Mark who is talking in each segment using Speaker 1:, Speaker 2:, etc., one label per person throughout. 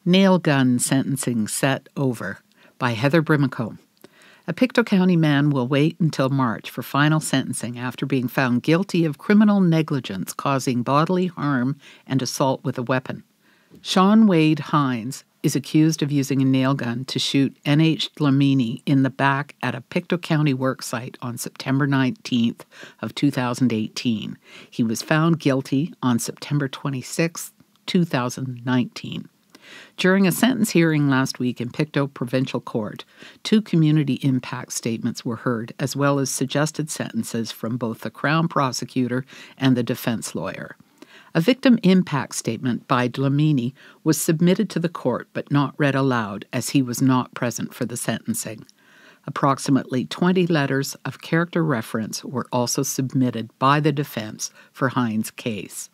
Speaker 1: Nail Gun Sentencing Set Over by Heather Brimacombe. A Pictou County man will wait until March for final sentencing after being found guilty of criminal negligence causing bodily harm and assault with a weapon. Sean Wade Hines is accused of using a nail gun to shoot N.H. Dlamini in the back at a Pictou County worksite on September 19th of 2018. He was found guilty on September 26, 2019. During a sentence hearing last week in Pictou Provincial Court, 2 community impact statements were heard, as well as suggested sentences from both the Crown prosecutor and the defense lawyer. A victim impact statement by Dlamini was submitted to the court but not read aloud as he was not present for the sentencing. Approximately 20 letters of character reference were also submitted by the defense for Hines' case.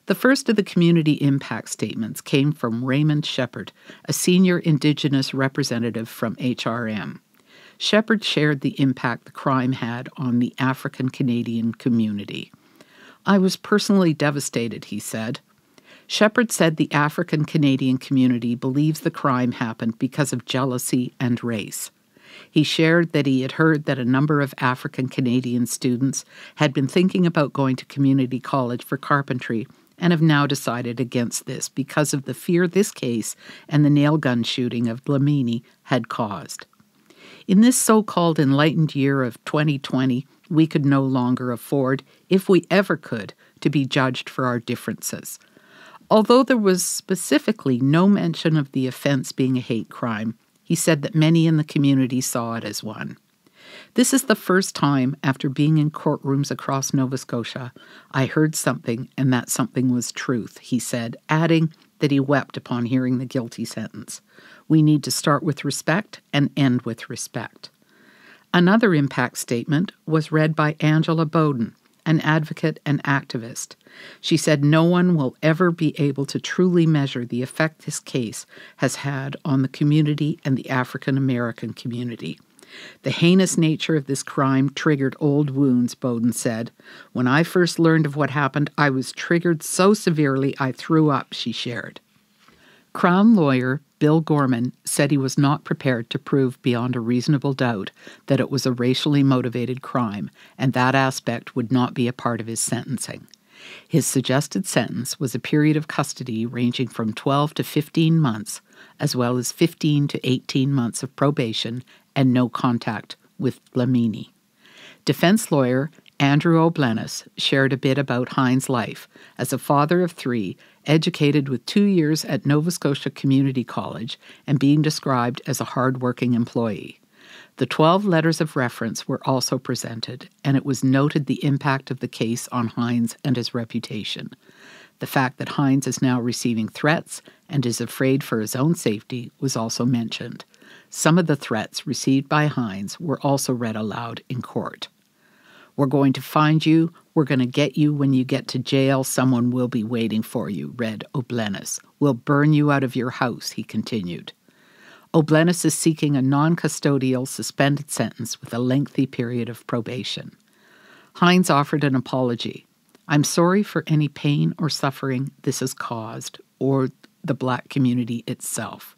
Speaker 1: The first of the community impact statements came from Raymond Shepherd, a senior Indigenous representative from HRM. Shepherd shared the impact the crime had on the African Canadian community. "I was personally devastated," he said. Shepherd said the African Canadian community believes the crime happened because of jealousy and race. He shared that he had heard that a number of African Canadian students had been thinking about going to community college for carpentry and have now decided against this because of the fear this case and the nail gun shooting of Dlamini had caused. In this so-called enlightened year of 2020, we could no longer afford, if we ever could, to be judged for our differences. Although there was specifically no mention of the offense being a hate crime, he said that many in the community saw it as one. "This is the first time after being in courtrooms across Nova Scotia I heard something, and that something was truth," he said, adding that he wept upon hearing the guilty sentence. "We need to start with respect and end with respect." Another impact statement was read by Angela Bowden, an advocate and activist. She said no one will ever be able to truly measure the effect this case has had on the community and the African American community. "The heinous nature of this crime triggered old wounds," Bowden said. "When I first learned of what happened, I was triggered so severely I threw up," she shared. Crown lawyer Bill Gorman said he was not prepared to prove beyond a reasonable doubt that it was a racially motivated crime, and that aspect would not be a part of his sentencing. His suggested sentence was a period of custody ranging from 12 to 15 months, as well as 15 to 18 months of probation and no contact with Dlamini. Defense lawyer Andrew O'Blennis shared a bit about Hines' life as a father of 3, educated with 2 years at Nova Scotia Community College and being described as a hard-working employee. The 12 letters of reference were also presented, and it was noted the impact of the case on Hines and his reputation. The fact that Hines is now receiving threats and is afraid for his own safety was also mentioned. Some of the threats received by Hines were also read aloud in court. "We're going to find you. We're going to get you when you get to jail. Someone will be waiting for you," read O'Blennis. "We'll burn you out of your house," he continued. O'Blennis is seeking a non-custodial suspended sentence with a lengthy period of probation. Hines offered an apology. "I'm sorry for any pain or suffering this has caused, or the Black community itself."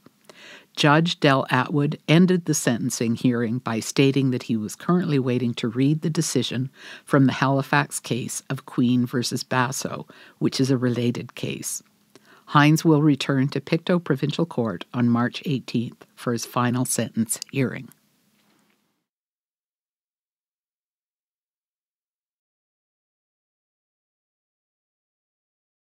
Speaker 1: Judge Del Atwood ended the sentencing hearing by stating that he was currently waiting to read the decision from the Halifax case of Queen v. Basso, which is a related case. Hines will return to Pictou Provincial Court on March 18th for his final sentence hearing.